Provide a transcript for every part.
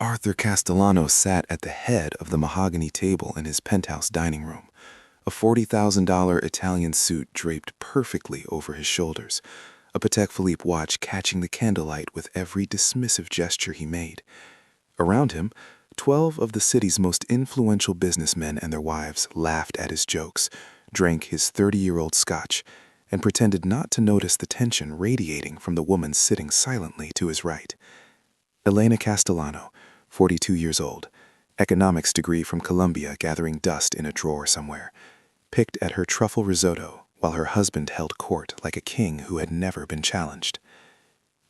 Arthur Castellano sat at the head of the mahogany table in his penthouse dining room, a $40,000 Italian suit draped perfectly over his shoulders, a Patek Philippe watch catching the candlelight with every dismissive gesture he made. Around him, 12 of the city's most influential businessmen and their wives laughed at his jokes, drank his 30-year-old scotch, and pretended not to notice the tension radiating from the woman sitting silently to his right. Elena Castellano, 42 years old, economics degree from Columbia gathering dust in a drawer somewhere, picked at her truffle risotto while her husband held court like a king who had never been challenged.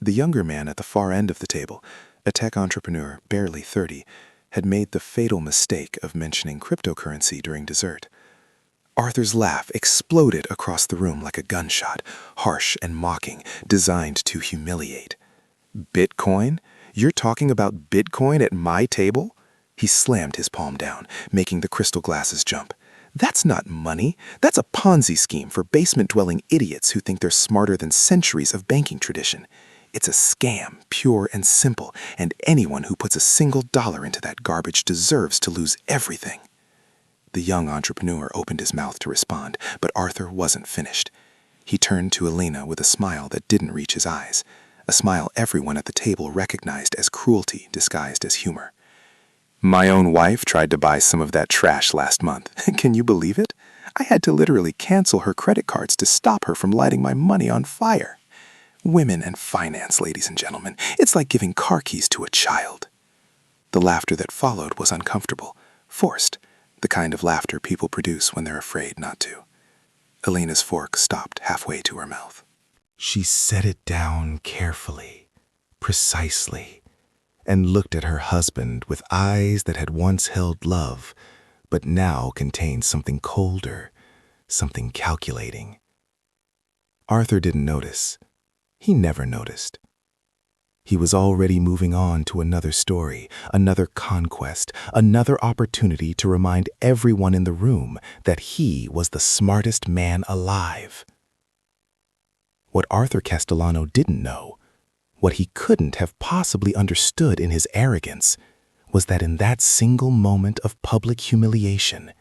The younger man at the far end of the table, a tech entrepreneur barely 30, had made the fatal mistake of mentioning cryptocurrency during dessert. Arthur's laugh exploded across the room like a gunshot, harsh and mocking, designed to humiliate. Bitcoin? You're talking about Bitcoin at my table? He slammed his palm down, making the crystal glasses jump. That's not money. That's a Ponzi scheme for basement-dwelling idiots who think they're smarter than centuries of banking tradition. It's a scam, pure and simple, and anyone who puts a single dollar into that garbage deserves to lose everything. The young entrepreneur opened his mouth to respond, but Arthur wasn't finished. He turned to Elena with a smile that didn't reach his eyes, a smile everyone at the table recognized as cruelty disguised as humor. My own wife tried to buy some of that trash last month. Can you believe it? I had to literally cancel her credit cards to stop her from lighting my money on fire. Women and finance, ladies and gentlemen, it's like giving car keys to a child. The laughter that followed was uncomfortable, forced, the kind of laughter people produce when they're afraid not to. Elena's fork stopped halfway to her mouth. She set it down carefully, precisely, and looked at her husband with eyes that had once held love, but now contained something colder, something calculating. Arthur didn't notice. He never noticed. He was already moving on to another story, another conquest, another opportunity to remind everyone in the room that he was the smartest man alive. What Arthur Castellano didn't know, what he couldn't have possibly understood in his arrogance, was that in that single moment of public humiliation,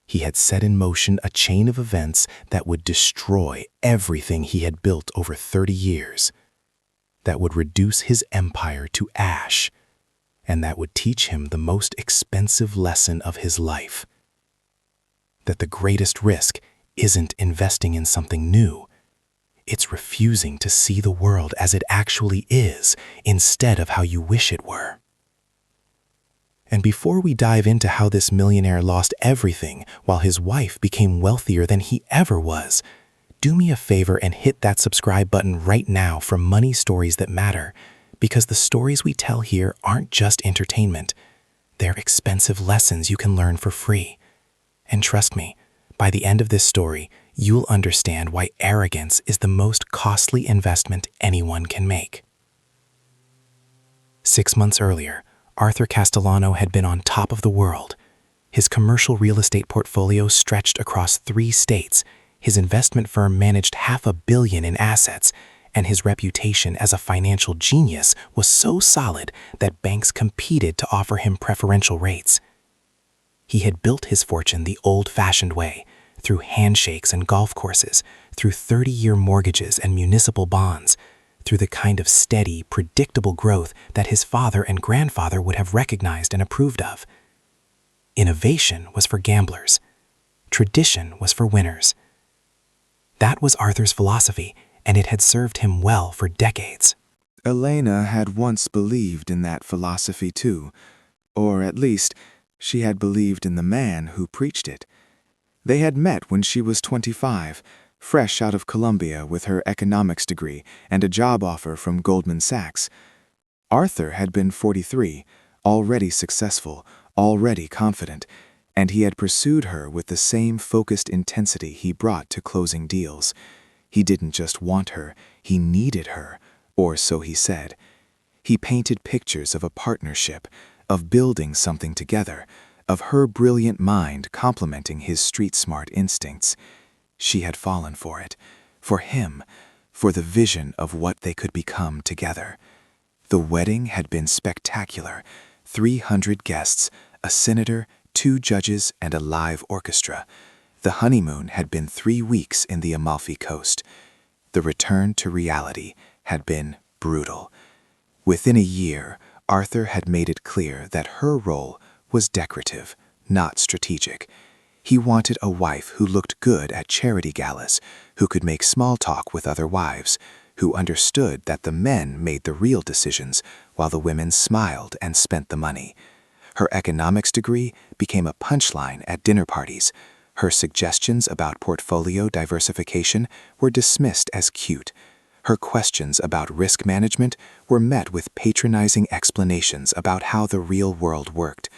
he had set in motion a chain of events that would destroy everything he had built over 30 years, that would reduce his empire to ash, and that would teach him the most expensive lesson of his life: that the greatest risk isn't investing in something new, it's refusing to see the world as it actually is instead of how you wish it were. And before we dive into how this millionaire lost everything while his wife became wealthier than he ever was, do me a favor and hit that subscribe button right now for money stories that matter, because the stories we tell here aren't just entertainment. They're expensive lessons you can learn for free. And trust me, by the end of this story, you'll understand why arrogance is the most costly investment anyone can make. 6 months earlier, Arthur Castellano had been on top of the world. His commercial real estate portfolio stretched across 3 states, his investment firm managed $500 million in assets, and his reputation as a financial genius was so solid that banks competed to offer him preferential rates. He had built his fortune the old-fashioned way, through handshakes and golf courses, through 30-year mortgages and municipal bonds, through the kind of steady, predictable growth that his father and grandfather would have recognized and approved of. Innovation was for gamblers. Tradition was for winners. That was Arthur's philosophy, and it had served him well for decades. Elena had once believed in that philosophy too, or at least, she had believed in the man who preached it. They had met when she was 25, fresh out of Columbia with her economics degree and a job offer from Goldman Sachs. Arthur had been 43, already successful, already confident, and he had pursued her with the same focused intensity he brought to closing deals. He didn't just want her, he needed her, or so he said. He painted pictures of a partnership, of building something together, of her brilliant mind complementing his street-smart instincts. She had fallen for it, for him, for the vision of what they could become together. The wedding had been spectacular, 300 guests, a senator, 2 judges, and a live orchestra. The honeymoon had been 3 weeks in the Amalfi Coast. The return to reality had been brutal. Within a year, Arthur had made it clear that her role was decorative, not strategic. He wanted a wife who looked good at charity galas, who could make small talk with other wives, who understood that the men made the real decisions while the women smiled and spent the money. Her economics degree became a punchline at dinner parties. Her suggestions about portfolio diversification were dismissed as cute. Her questions about risk management were met with patronizing explanations about how the real world worked.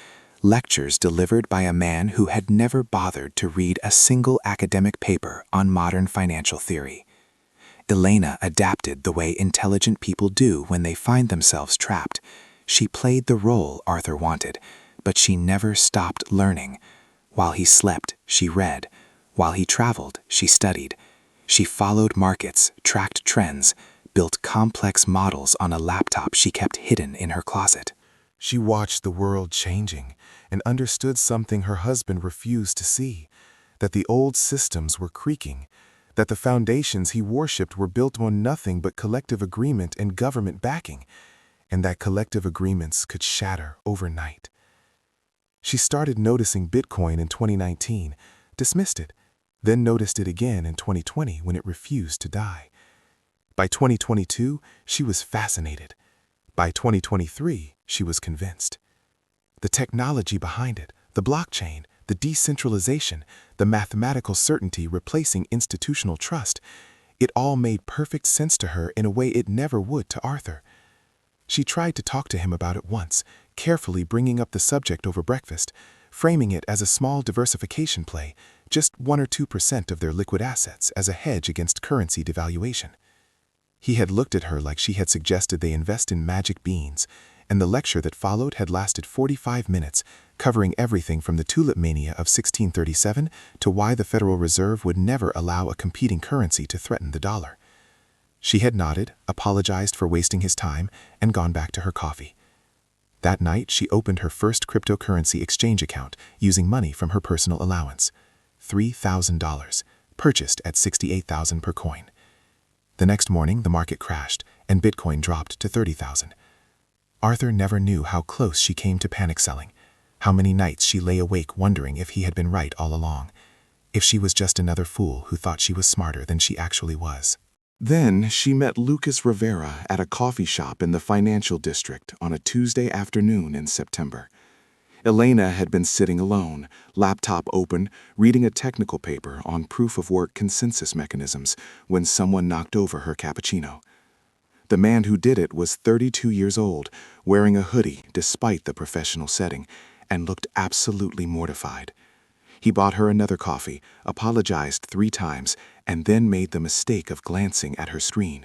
Lectures delivered by a man who had never bothered to read a single academic paper on modern financial theory. Elena adapted the way intelligent people do when they find themselves trapped. She played the role Arthur wanted, but she never stopped learning. While he slept, she read. While he traveled, she studied. She followed markets, tracked trends, built complex models on a laptop she kept hidden in her closet. She watched the world changing and understood something her husband refused to see, that the old systems were creaking, that the foundations he worshipped were built on nothing but collective agreement and government backing, and that collective agreements could shatter overnight. She started noticing Bitcoin in 2019, dismissed it, then noticed it again in 2020 when it refused to die. By 2022, she was fascinated. By 2023, she was convinced. The technology behind it, the blockchain, the decentralization, the mathematical certainty replacing institutional trust, it all made perfect sense to her in a way it never would to Arthur. She tried to talk to him about it once, carefully bringing up the subject over breakfast, framing it as a small diversification play, just 1 or 2% of their liquid assets as a hedge against currency devaluation. He had looked at her like she had suggested they invest in magic beans, and the lecture that followed had lasted 45 minutes, covering everything from the tulip mania of 1637 to why the Federal Reserve would never allow a competing currency to threaten the dollar. She had nodded, apologized for wasting his time, and gone back to her coffee. That night, she opened her first cryptocurrency exchange account using money from her personal allowance. $3,000, purchased at $68,000 per coin. The next morning, the market crashed, and Bitcoin dropped to $30,000. Arthur never knew how close she came to panic selling, how many nights she lay awake wondering if he had been right all along, if she was just another fool who thought she was smarter than she actually was. Then she met Lucas Rivera at a coffee shop in the financial district on a Tuesday afternoon in September. Elena had been sitting alone, laptop open, reading a technical paper on proof-of-work consensus mechanisms when someone knocked over her cappuccino. The man who did it was 32 years old, wearing a hoodie despite the professional setting, and looked absolutely mortified. He bought her another coffee, apologized 3 times, and then made the mistake of glancing at her screen.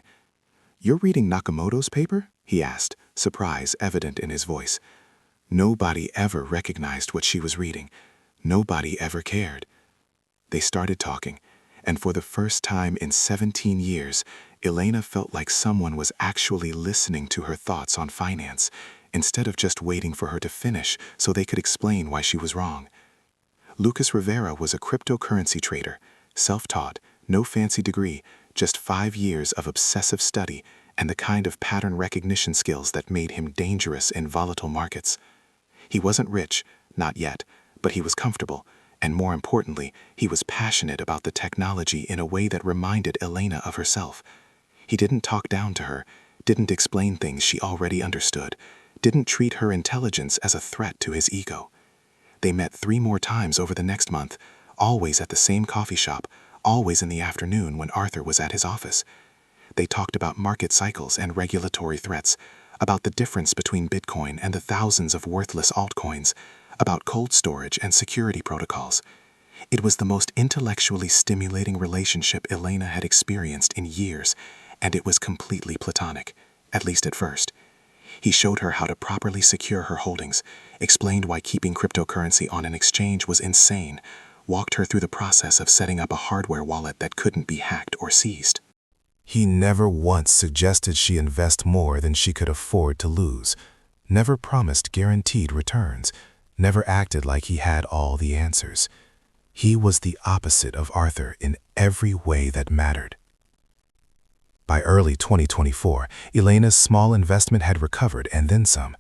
"You're reading Nakamoto's paper?" he asked, surprise evident in his voice. Nobody ever recognized what she was reading. Nobody ever cared. They started talking, and for the first time in 17 years, Elena felt like someone was actually listening to her thoughts on finance, instead of just waiting for her to finish so they could explain why she was wrong. Lucas Rivera was a cryptocurrency trader, self-taught, no fancy degree, just 5 years of obsessive study and the kind of pattern recognition skills that made him dangerous in volatile markets. He wasn't rich, not yet, but he was comfortable, and more importantly, he was passionate about the technology in a way that reminded Elena of herself. He didn't talk down to her, didn't explain things she already understood, didn't treat her intelligence as a threat to his ego. They met 3 more times over the next month, always at the same coffee shop, always in the afternoon when Arthur was at his office. They talked about market cycles and regulatory threats, about the difference between Bitcoin and the thousands of worthless altcoins, about cold storage and security protocols. It was the most intellectually stimulating relationship Elena had experienced in years, and it was completely platonic, at least at first. He showed her how to properly secure her holdings, explained why keeping cryptocurrency on an exchange was insane, walked her through the process of setting up a hardware wallet that couldn't be hacked or seized. He never once suggested she invest more than she could afford to lose. never promised guaranteed returns, never acted like he had all the answers. He was the opposite of Arthur in every way that mattered. By early 2024, Elena's small investment had recovered and then some.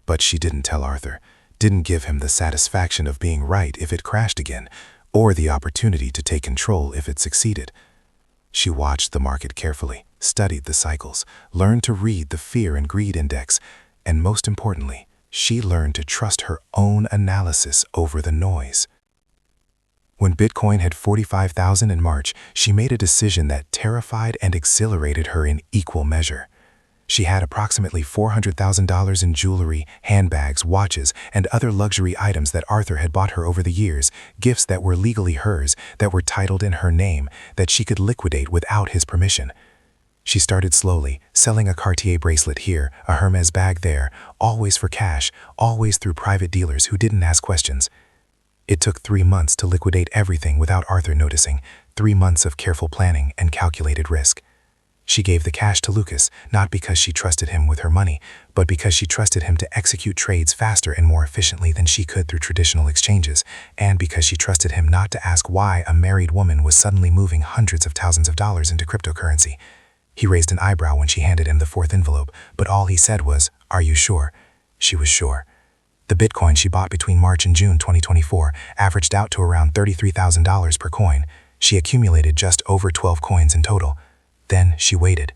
But she didn't tell Arthur, didn't give him the satisfaction of being right if it crashed again, or the opportunity to take control if it succeeded. She watched the market carefully, studied the cycles, learned to read the fear and greed index, and most importantly, she learned to trust her own analysis over the noise. When Bitcoin had 45,000 in March, she made a decision that terrified and exhilarated her in equal measure. She had approximately $400,000 in jewelry, handbags, watches, and other luxury items that Arthur had bought her over the years, gifts that were legally hers, that were titled in her name, that she could liquidate without his permission. She started slowly, selling a Cartier bracelet here, a Hermes bag there, always for cash, always through private dealers who didn't ask questions. It took 3 months to liquidate everything without Arthur noticing, 3 months of careful planning and calculated risk. She gave the cash to Lucas, not because she trusted him with her money, but because she trusted him to execute trades faster and more efficiently than she could through traditional exchanges, and because she trusted him not to ask why a married woman was suddenly moving hundreds of thousands of dollars into cryptocurrency. He raised an eyebrow when she handed him the 4th envelope, but all he said was, "Are you sure?" She was sure. The Bitcoin she bought between March and June 2024 averaged out to around $33,000 per coin. She accumulated just over 12 coins in total. Then she waited.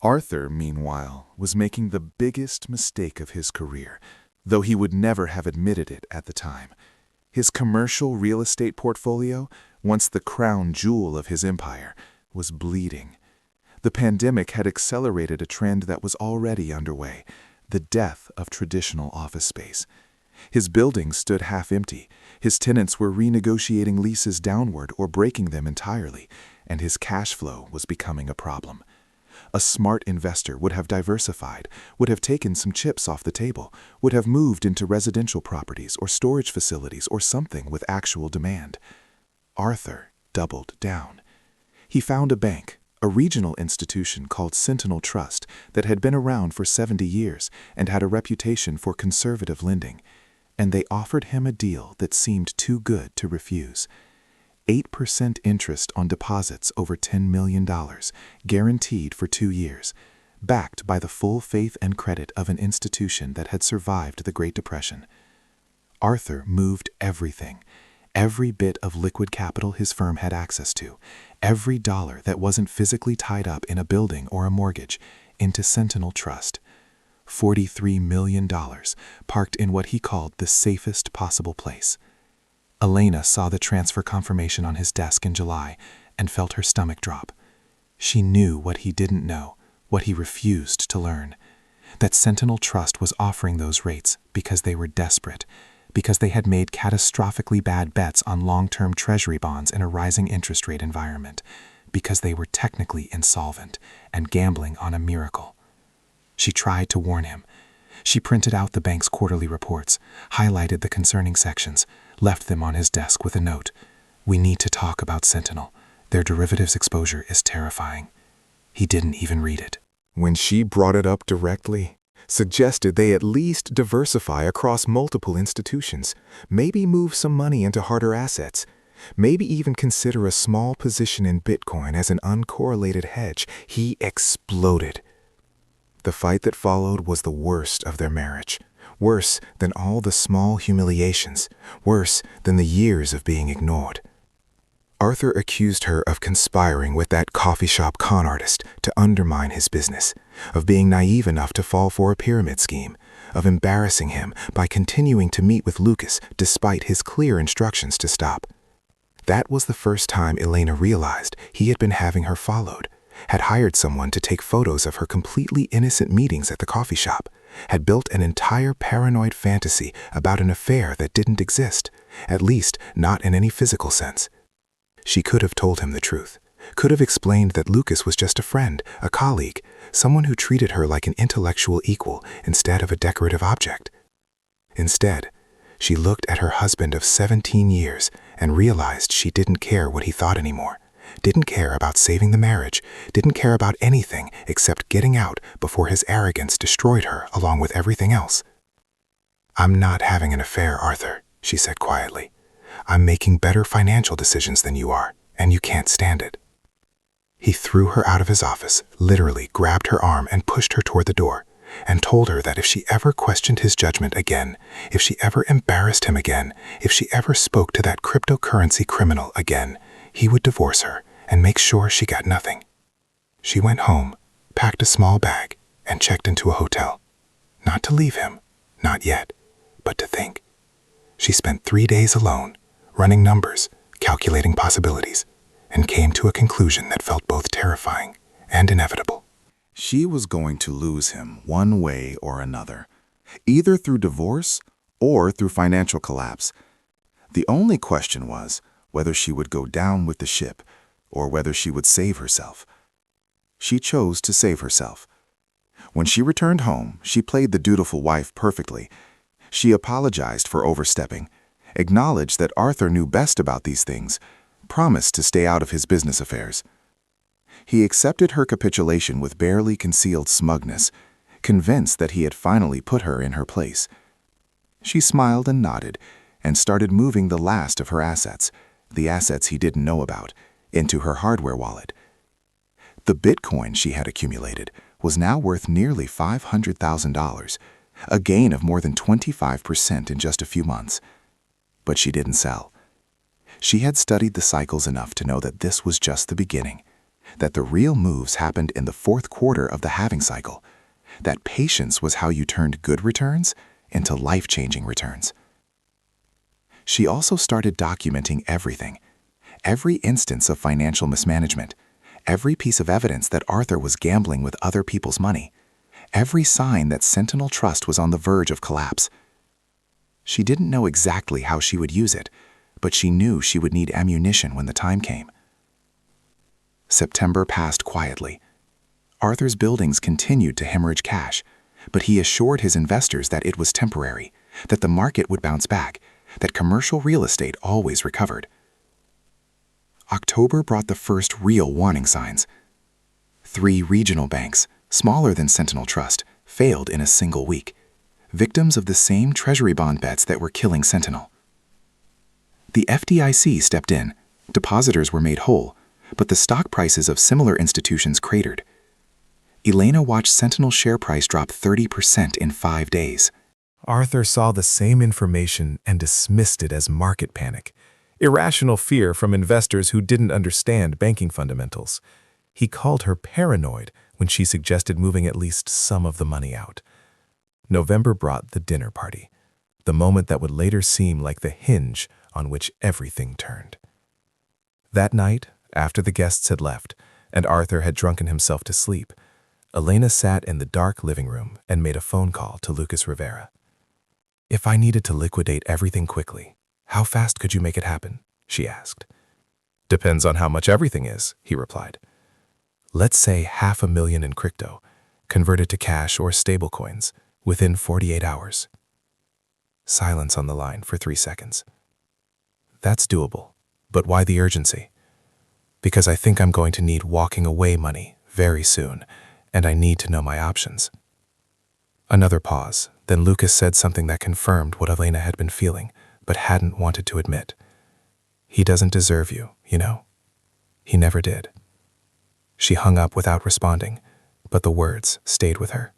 Arthur, meanwhile, was making the biggest mistake of his career, though he would never have admitted it at the time. His commercial real estate portfolio, once the crown jewel of his empire, was bleeding. The pandemic had accelerated a trend that was already underway, the death of traditional office space. His buildings stood half empty, his tenants were renegotiating leases downward or breaking them entirely, and his cash flow was becoming a problem. A smart investor would have diversified, would have taken some chips off the table, would have moved into residential properties or storage facilities or something with actual demand. Arthur doubled down. He found a bank, a regional institution called Sentinel Trust that had been around for 70 years and had a reputation for conservative lending, and they offered him a deal that seemed too good to refuse. 8% interest on deposits over $10 million, guaranteed for 2 years, backed by the full faith and credit of an institution that had survived the Great Depression. Arthur moved everything, every bit of liquid capital his firm had access to, every dollar that wasn't physically tied up in a building or a mortgage, into Sentinel Trust. $43 million, parked in what he called the safest possible place. Elena saw the transfer confirmation on his desk in July and felt her stomach drop. She knew what he didn't know, what he refused to learn, that Sentinel Trust was offering those rates because they were desperate, because they had made catastrophically bad bets on long-term treasury bonds in a rising interest rate environment, because they were technically insolvent and gambling on a miracle. She tried to warn him. She printed out the bank's quarterly reports, highlighted the concerning sections, left them on his desk with a note. "We need to talk about Sentinel. Their derivatives exposure is terrifying." He didn't even read it. When she brought it up directly, suggested they at least diversify across multiple institutions, maybe move some money into harder assets, maybe even consider a small position in Bitcoin as an uncorrelated hedge, he exploded. The fight that followed was the worst of their marriage, worse than all the small humiliations, worse than the years of being ignored. Arthur accused her of conspiring with that coffee shop con artist to undermine his business, of being naive enough to fall for a pyramid scheme, of embarrassing him by continuing to meet with Lucas despite his clear instructions to stop. That was the first time Elena realized he had been having her followed, had hired someone to take photos of her completely innocent meetings at the coffee shop, had built an entire paranoid fantasy about an affair that didn't exist, at least not in any physical sense. She could have told him the truth, could have explained that Lucas was just a friend, a colleague, someone who treated her like an intellectual equal instead of a decorative object. Instead, she looked at her husband of 17 years and realized she didn't care what he thought anymore, didn't care about saving the marriage, didn't care about anything except getting out before his arrogance destroyed her along with everything else. "I'm not having an affair, Arthur," she said quietly. "I'm making better financial decisions than you are, and you can't stand it." He threw her out of his office, literally grabbed her arm and pushed her toward the door, and told her that if she ever questioned his judgment again, if she ever embarrassed him again, if she ever spoke to that cryptocurrency criminal again, he would divorce her and make sure she got nothing. She went home, packed a small bag, and checked into a hotel. Not to leave him, not yet, but to think. She spent 3 days alone, running numbers, calculating possibilities, and came to a conclusion that felt both terrifying and inevitable. She was going to lose him one way or another, either through divorce or through financial collapse. The only question was whether she would go down with the ship or whether she would save herself. She chose to save herself. When she returned home, she played the dutiful wife perfectly. She apologized for overstepping, acknowledged that Arthur knew best about these things, promised to stay out of his business affairs. He accepted her capitulation with barely concealed smugness, convinced that he had finally put her in her place. She smiled and nodded, and started moving the last of her assets, the assets he didn't know about, into her hardware wallet. The Bitcoin she had accumulated was now worth nearly $500,000, a gain of more than 25% in just a few months. But she didn't sell. She had studied the cycles enough to know that this was just the beginning, that the real moves happened in the fourth quarter of the halving cycle, that patience was how you turned good returns into life-changing returns. She also started documenting everything, every instance of financial mismanagement, every piece of evidence that Arthur was gambling with other people's money, every sign that Sentinel Trust was on the verge of collapse. She didn't know exactly how she would use it, but she knew she would need ammunition when the time came. September passed quietly. Arthur's buildings continued to hemorrhage cash, but he assured his investors that it was temporary, that the market would bounce back, that commercial real estate always recovered. October brought the first real warning signs. 3 regional banks, smaller than Sentinel Trust, failed in a single week, victims of the same treasury bond bets that were killing Sentinel. The FDIC stepped in, depositors were made whole, but the stock prices of similar institutions cratered. Elena watched Sentinel's share price drop 30% in 5 days. Arthur saw the same information and dismissed it as market panic, irrational fear from investors who didn't understand banking fundamentals. He called her paranoid when she suggested moving at least some of the money out. November brought the dinner party, the moment that would later seem like the hinge on which everything turned. That night, after the guests had left and Arthur had drunken himself to sleep, Elena sat in the dark living room and made a phone call to Lucas Rivera. "If I needed to liquidate everything quickly, how fast could you make it happen?" she asked. "Depends on how much everything is," he replied. "Let's say $500,000 in crypto, converted to cash or stablecoins, within 48 hours. Silence on the line for 3 seconds. "That's doable, but why the urgency?" "Because I think I'm going to need walking away money very soon, and I need to know my options." Another pause, then Lucas said something that confirmed what Elena had been feeling, but hadn't wanted to admit. "He doesn't deserve you, you know. He never did." She hung up without responding, but the words stayed with her.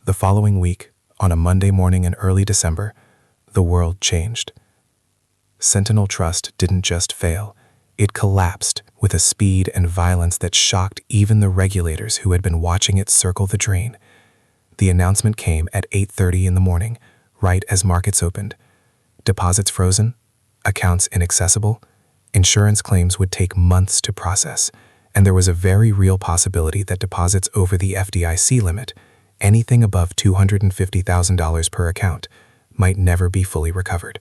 The following week, on a Monday morning in early December, the world changed. Sentinel Trust didn't just fail, it collapsed with a speed and violence that shocked even the regulators who had been watching it circle the drain. The announcement came at 8:30 in the morning, right as markets opened. Deposits frozen, accounts inaccessible, insurance claims would take months to process, and there was a very real possibility that deposits over the FDIC limit, anything above $250,000 per account, might never be fully recovered.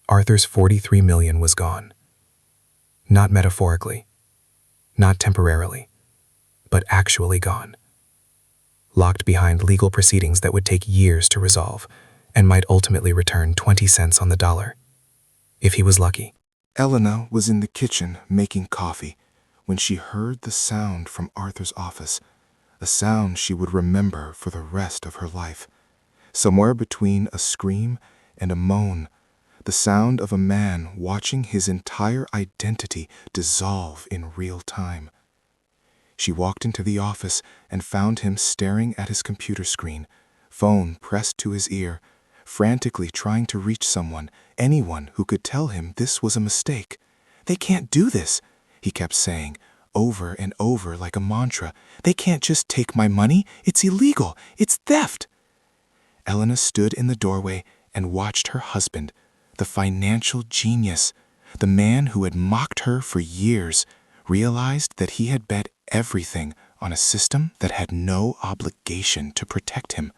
Arthur's $43 million was gone. Not metaphorically, not temporarily, but actually gone. Locked behind legal proceedings that would take years to resolve and might ultimately return 20 cents on the dollar, if he was lucky. Elena was in the kitchen making coffee when she heard the sound from Arthur's office, a sound she would remember for the rest of her life. somewhere between a scream and a moan, the sound of a man watching his entire identity dissolve in real time. She walked into the office and found him staring at his computer screen, phone pressed to his ear, frantically trying to reach someone, anyone who could tell him this was a mistake. "They can't do this," he kept saying, over and over like a mantra. "They can't just take my money. It's illegal. It's theft." Elena stood in the doorway and watched her husband, the financial genius, the man who had mocked her for years, realized that he had bet everything on a system that had no obligation to protect him,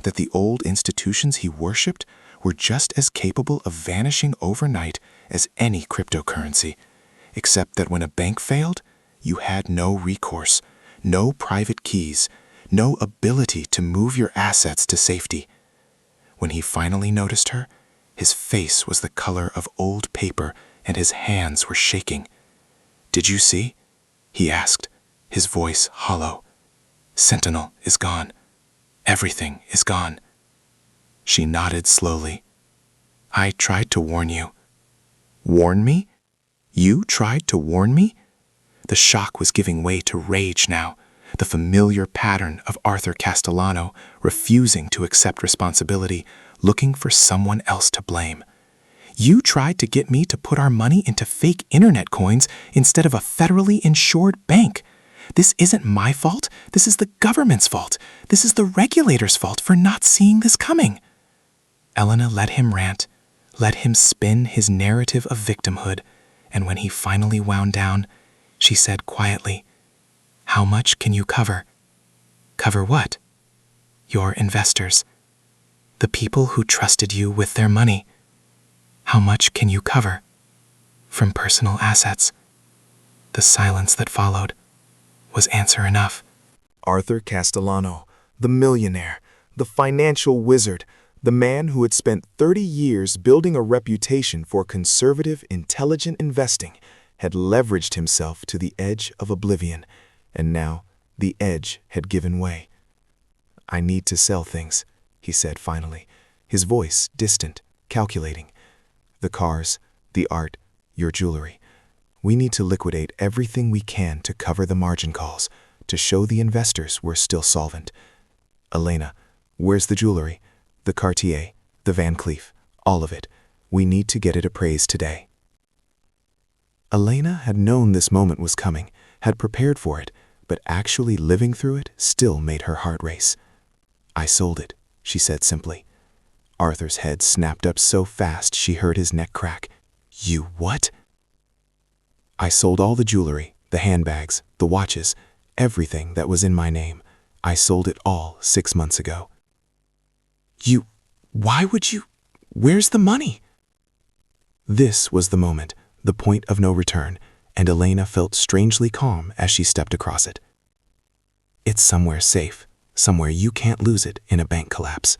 that the old institutions he worshipped were just as capable of vanishing overnight as any cryptocurrency, except that when a bank failed, you had no recourse, no private keys, no ability to move your assets to safety. When he finally noticed her, his face was the color of old paper and his hands were shaking. "Did you see?" he asked, his voice hollow. "Sentinel is gone. Everything is gone." She nodded slowly. "I tried to warn you." "Warn me? You tried to warn me?" The shock was giving way to rage now, the familiar pattern of Arthur Castellano refusing to accept responsibility, looking for someone else to blame. "You tried to get me to put our money into fake internet coins instead of a federally insured bank. This isn't my fault. This is the government's fault. This is the regulator's fault for not seeing this coming." Elena let him rant, let him spin his narrative of victimhood, and when he finally wound down, she said quietly, "How much can you cover?" "Cover what?" "Your investors. The people who trusted you with their money. How much can you cover?" "From personal assets." The silence that followed was answer enough. Arthur Castellano, the millionaire, the financial wizard, the man who had spent 30 years building a reputation for conservative, intelligent investing, had leveraged himself to the edge of oblivion, and now the edge had given way. "I need to sell things," he said finally, his voice distant, calculating. "The cars, the art, your jewelry. We need to liquidate everything we can to cover the margin calls, to show the investors we're still solvent. Elena, where's the jewelry? The Cartier, the Van Cleef, all of it. We need to get it appraised today." Elena had known this moment was coming, had prepared for it, but actually living through it still made her heart race. "I sold it," she said simply. Arthur's head snapped up so fast she heard his neck crack. "You what?" "I sold all the jewelry, the handbags, the watches, everything that was in my name. I sold it all 6 months ago." Why would you? Where's the money?" This was the moment, the point of no return, and Elena felt strangely calm as she stepped across it. "It's somewhere safe, somewhere you can't lose it in a bank collapse."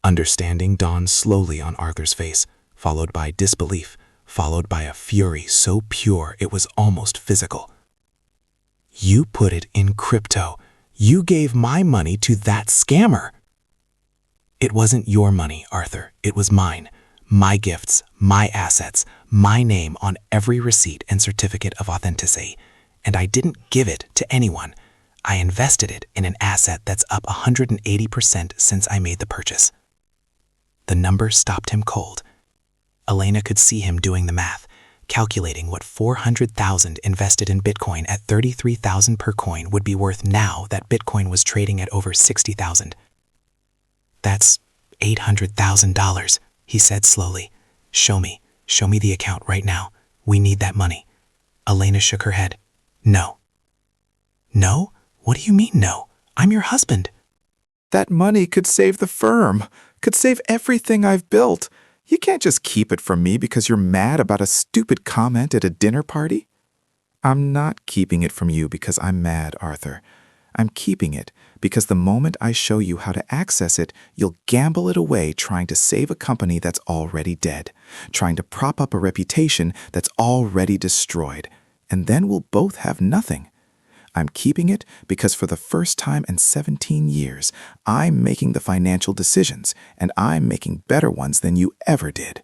Understanding dawned slowly on Arthur's face, followed by disbelief, followed by a fury so pure it was almost physical. "You put it in crypto. You gave my money to that scammer." "It wasn't your money, Arthur. It was mine. My gifts, my assets, my name on every receipt and certificate of authenticity. And I didn't give it to anyone. I invested it in an asset that's up 180% since I made the purchase." The number stopped him cold. Elena could see him doing the math, calculating what 400,000 invested in Bitcoin at 33,000 per coin would be worth now that Bitcoin was trading at over 60,000. "That's $800,000, he said slowly. Show me the account right now. We need that money." Elena shook her head. "No." "No? What do you mean no? I'm your husband." That money could save the firm, could save everything I've built. You can't just keep it from me because you're mad about a stupid comment at a dinner party. I'm not keeping it from you because I'm mad, Arthur. I'm keeping it because the moment I show you how to access it, you'll gamble it away trying to save a company that's already dead, trying to prop up a reputation that's already destroyed, and then we'll both have nothing. I'm keeping it because for the first time in 17 years, I'm making the financial decisions, and I'm making better ones than you ever did."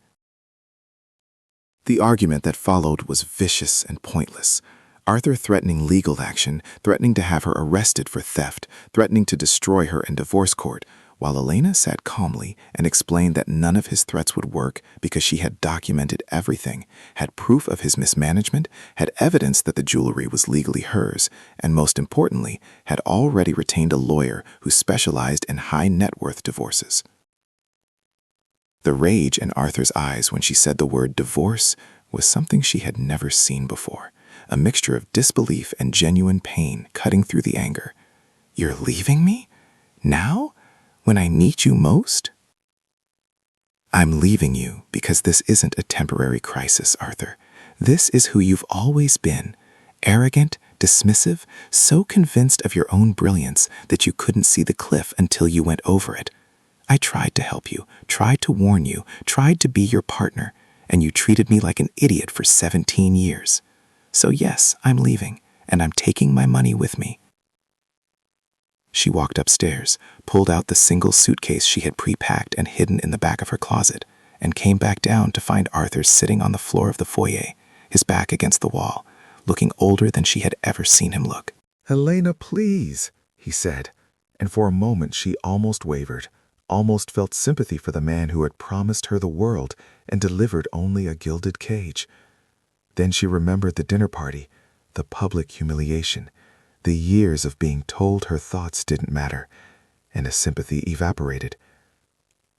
The argument that followed was vicious and pointless. Arthur threatening legal action, threatening to have her arrested for theft, threatening to destroy her in divorce court, while Elena sat calmly and explained that none of his threats would work because she had documented everything, had proof of his mismanagement, had evidence that the jewelry was legally hers, and most importantly, had already retained a lawyer who specialized in high-net-worth divorces. The rage in Arthur's eyes when she said the word divorce was something she had never seen before, a mixture of disbelief and genuine pain cutting through the anger. "You're leaving me? Now? When I need you most?" "I'm leaving you because this isn't a temporary crisis, Arthur. This is who you've always been. Arrogant, dismissive, so convinced of your own brilliance that you couldn't see the cliff until you went over it. I tried to help you, tried to warn you, tried to be your partner, and you treated me like an idiot for 17 years. So yes, I'm leaving, and I'm taking my money with me." She walked upstairs, pulled out the single suitcase she had pre-packed and hidden in the back of her closet, and came back down to find Arthur sitting on the floor of the foyer, his back against the wall, looking older than she had ever seen him look. "Elena, please," he said, and for a moment she almost wavered, almost felt sympathy for the man who had promised her the world and delivered only a gilded cage. Then she remembered the dinner party, the public humiliation, the years of being told her thoughts didn't matter, and a sympathy evaporated.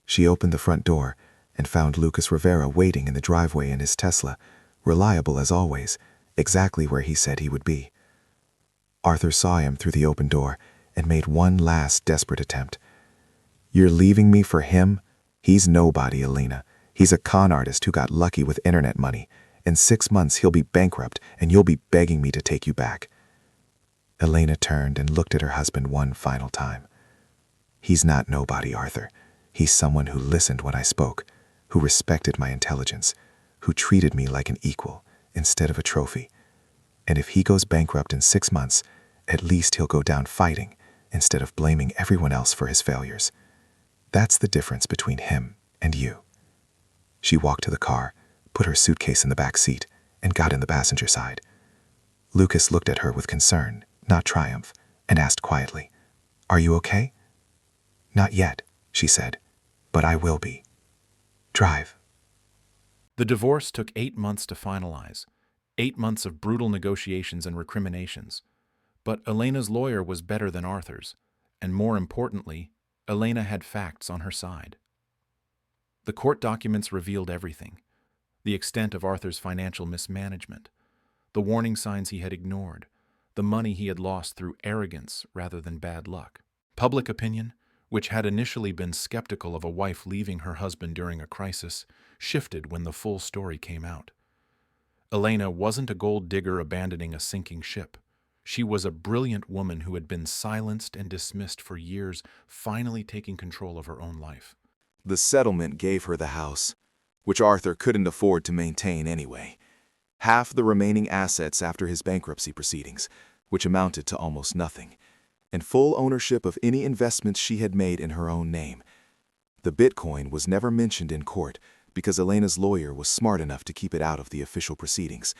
She opened the front door and found Lucas Rivera waiting in the driveway in his Tesla, reliable as always, exactly where he said he would be. Arthur saw him through the open door and made one last desperate attempt. "You're leaving me for him? He's nobody, Elena. He's a con artist who got lucky with internet money. In 6 months he'll be bankrupt and you'll be begging me to take you back." Elena turned and looked at her husband one final time. "He's not nobody, Arthur. He's someone who listened when I spoke, who respected my intelligence, who treated me like an equal instead of a trophy. And if he goes bankrupt in 6 months, at least he'll go down fighting instead of blaming everyone else for his failures. That's the difference between him and you." She walked to the car, put her suitcase in the back seat, and got in the passenger side. Lucas looked at her with concern, not triumph, and asked quietly, "Are you okay?" "Not yet," she said, "but I will be. Drive." The divorce took 8 months to finalize, 8 months of brutal negotiations and recriminations. But Elena's lawyer was better than Arthur's, and more importantly, Elena had facts on her side. The court documents revealed everything: the extent of Arthur's financial mismanagement, the warning signs he had ignored, the money he had lost through arrogance rather than bad luck. Public opinion, which had initially been skeptical of a wife leaving her husband during a crisis, shifted when the full story came out. Elena wasn't a gold digger abandoning a sinking ship. She was a brilliant woman who had been silenced and dismissed for years, finally taking control of her own life. The settlement gave her the house, which Arthur couldn't afford to maintain anyway. Half the remaining assets after his bankruptcy proceedings, which amounted to almost nothing, and full ownership of any investments she had made in her own name. The Bitcoin was never mentioned in court because Elena's lawyer was smart enough to keep it out of the official proceedings.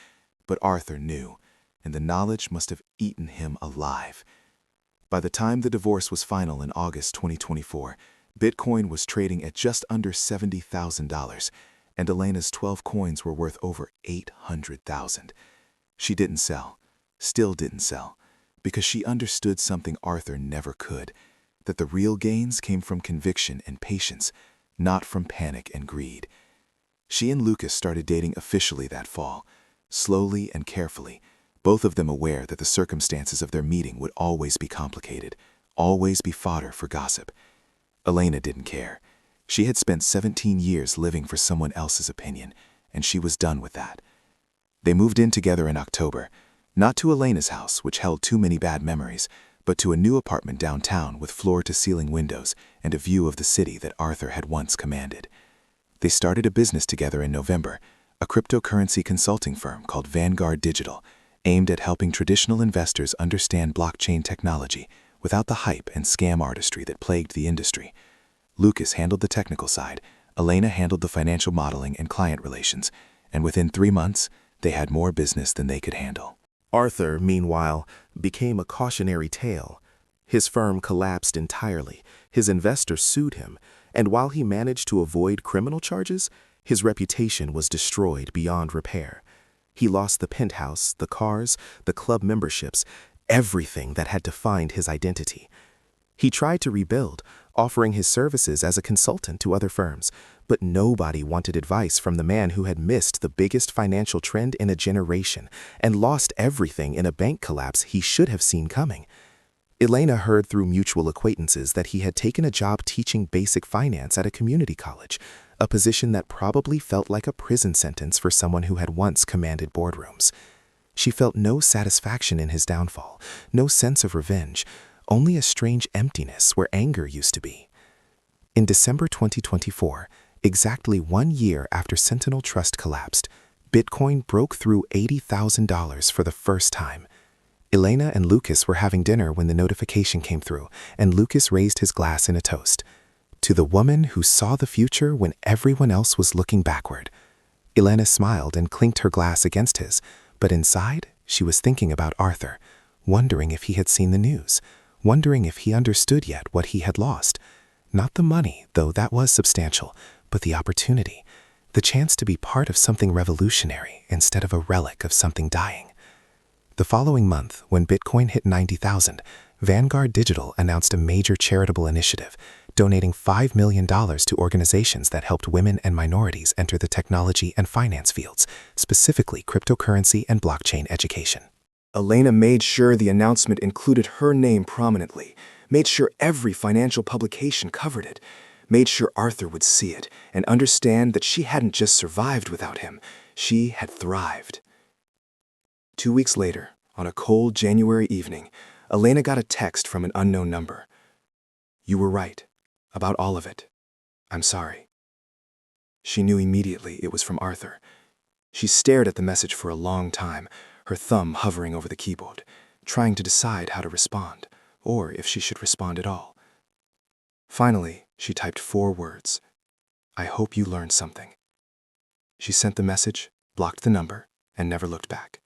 But Arthur knew, and the knowledge must have eaten him alive. By the time the divorce was final in August 2024, Bitcoin was trading at just under $70,000, and Elena's 12 coins were worth over $800,000. She didn't sell, still didn't sell, because she understood something Arthur never could, that the real gains came from conviction and patience, not from panic and greed. She and Lucas started dating officially that fall, slowly and carefully, both of them aware that the circumstances of their meeting would always be complicated, always be fodder for gossip. Elena didn't care. She had spent 17 years living for someone else's opinion, and she was done with that. They moved in together in October, not to Elena's house, which held too many bad memories, but to a new apartment downtown with floor-to-ceiling windows and a view of the city that Arthur had once commanded. They started a business together in November, a cryptocurrency consulting firm called Vanguard Digital, aimed at helping traditional investors understand blockchain technology without the hype and scam artistry that plagued the industry. Lucas handled the technical side, Elena handled the financial modeling and client relations, and within 3 months, they had more business than they could handle. Arthur, meanwhile, became a cautionary tale. His firm collapsed entirely, his investors sued him, and while he managed to avoid criminal charges, his reputation was destroyed beyond repair. He lost the penthouse, the cars, the club memberships, everything that had defined his identity. He tried to rebuild, offering his services as a consultant to other firms, but nobody wanted advice from the man who had missed the biggest financial trend in a generation and lost everything in a bank collapse he should have seen coming. Elena heard through mutual acquaintances that he had taken a job teaching basic finance at a community college, a position that probably felt like a prison sentence for someone who had once commanded boardrooms. She felt no satisfaction in his downfall, no sense of revenge, only a strange emptiness where anger used to be. In December 2024, exactly 1 year after Sentinel Trust collapsed, Bitcoin broke through $80,000 for the first time. Elena and Lucas were having dinner when the notification came through, and Lucas raised his glass in a toast. To the woman who saw the future when everyone else was looking backward. Elena smiled and clinked her glass against his, but inside, she was thinking about Arthur, wondering if he had seen the news, wondering if he understood yet what he had lost. Not the money, though that was substantial, but the opportunity, the chance to be part of something revolutionary instead of a relic of something dying. The following month, when Bitcoin hit 90,000, Vanguard Digital announced a major charitable initiative, donating $5 million to organizations that helped women and minorities enter the technology and finance fields, specifically cryptocurrency and blockchain education. Elena made sure the announcement included her name prominently, made sure every financial publication covered it, made sure Arthur would see it and understand that she hadn't just survived without him, she had thrived. 2 weeks later, on a cold January evening, Elena got a text from an unknown number. "You were right, about all of it. I'm sorry." She knew immediately it was from Arthur. She stared at the message for a long time, her thumb hovering over the keyboard, trying to decide how to respond, or if she should respond at all. Finally, she typed 4 words. "I hope you learned something." She sent the message, blocked the number, and never looked back.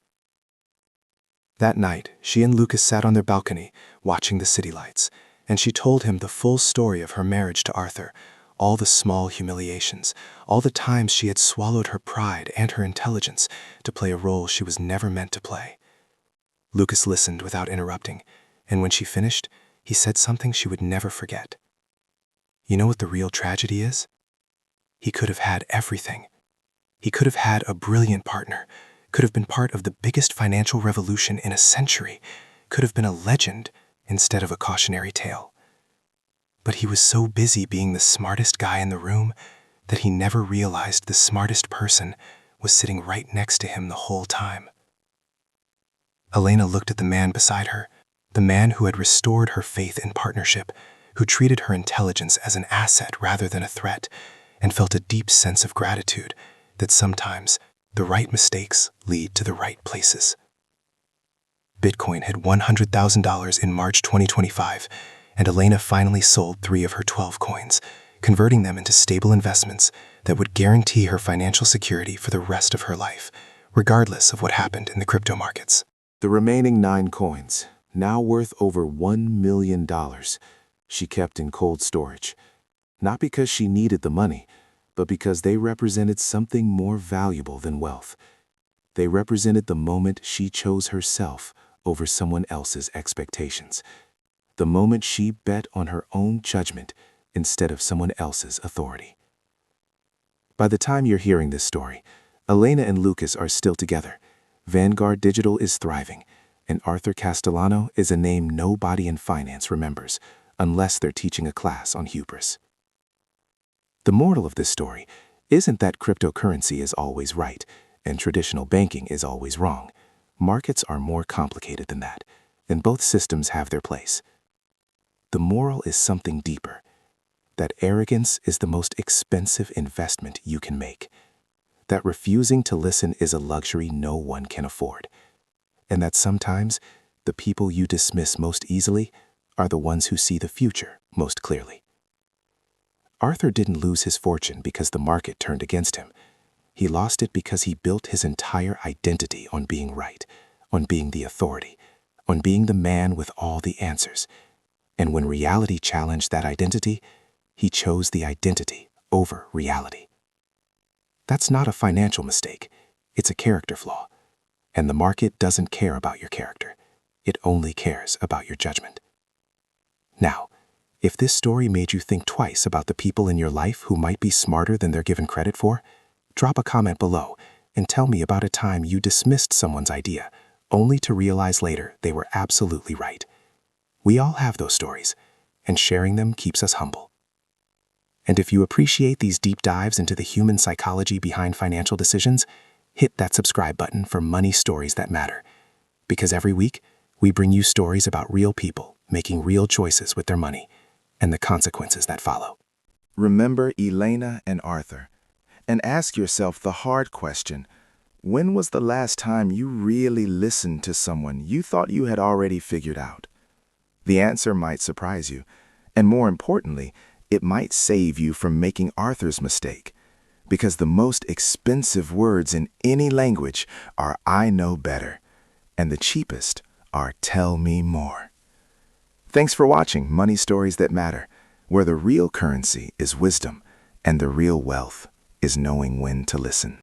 That night, she and Lucas sat on their balcony, watching the city lights, and she told him the full story of her marriage to Arthur, all the small humiliations, all the times she had swallowed her pride and her intelligence to play a role she was never meant to play. Lucas listened without interrupting, and when she finished, he said something she would never forget. "You know what the real tragedy is? He could have had everything. He could have had a brilliant partner, could have been part of the biggest financial revolution in a century, could have been a legend instead of a cautionary tale. But he was so busy being the smartest guy in the room that he never realized the smartest person was sitting right next to him the whole time." Elena looked at the man beside her, the man who had restored her faith in partnership, who treated her intelligence as an asset rather than a threat, and felt a deep sense of gratitude that sometimes the right mistakes lead to the right places. Bitcoin hit $100,000 in March 2025, and Elena finally sold 3 of her 12 coins, converting them into stable investments that would guarantee her financial security for the rest of her life, regardless of what happened in the crypto markets. The remaining 9 coins, now worth over $1 million, she kept in cold storage, not because she needed the money, but because they represented something more valuable than wealth. They represented the moment she chose herself over someone else's expectations, the moment she bet on her own judgment instead of someone else's authority. By the time you're hearing this story, Elena and Lucas are still together, Vanguard Digital is thriving, and Arthur Castellano is a name nobody in finance remembers, unless they're teaching a class on hubris. The moral of this story isn't that cryptocurrency is always right and traditional banking is always wrong. Markets are more complicated than that, and both systems have their place. The moral is something deeper, that arrogance is the most expensive investment you can make, that refusing to listen is a luxury no one can afford, and that sometimes the people you dismiss most easily are the ones who see the future most clearly. Arthur didn't lose his fortune because the market turned against him. He lost it because he built his entire identity on being right, on being the authority, on being the man with all the answers. And when reality challenged that identity, he chose the identity over reality. That's not a financial mistake. It's a character flaw. And the market doesn't care about your character. It only cares about your judgment. Now, if this story made you think twice about the people in your life who might be smarter than they're given credit for, drop a comment below and tell me about a time you dismissed someone's idea, only to realize later they were absolutely right. We all have those stories, and sharing them keeps us humble. And if you appreciate these deep dives into the human psychology behind financial decisions, hit that subscribe button for money stories that matter. Because every week, we bring you stories about real people making real choices with their money and the consequences that follow. Remember Elena and Arthur, and ask yourself the hard question: when was the last time you really listened to someone you thought you had already figured out? The answer might surprise you, and more importantly, it might save you from making Arthur's mistake. Because the most expensive words in any language are "I know better," and the cheapest are "tell me more." Thanks for watching Money Stories That Matter, where the real currency is wisdom and the real wealth is knowing when to listen.